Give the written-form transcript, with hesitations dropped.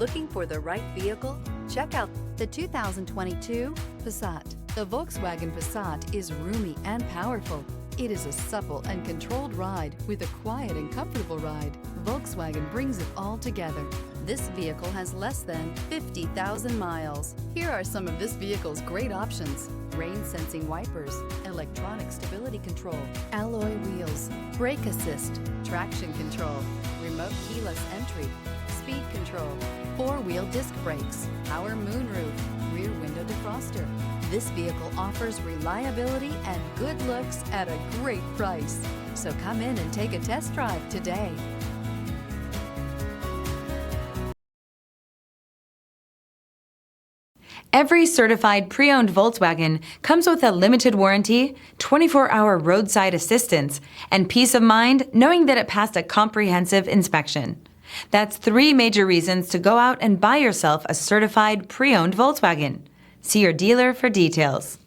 Looking for the right vehicle? Check out the 2022 Passat. The Volkswagen Passat is roomy and powerful. It is a supple and controlled ride with a quiet and comfortable ride. Volkswagen brings it all together. This vehicle has less than 50,000 miles. Here are some of this vehicle's great options: rain-sensing wipers, electronic stability control, alloy wheels, brake assist, traction control, remote keyless entry, speed control, four-wheel disc brakes, power moonroof, rear window defroster. This vehicle offers reliability and good looks at a great price. So come in and take a test drive today. Every certified pre-owned Volkswagen comes with a limited warranty, 24-hour roadside assistance, and peace of mind knowing that it passed a comprehensive inspection. That's 3 major reasons to go out and buy yourself a certified pre-owned Volkswagen. See your dealer for details.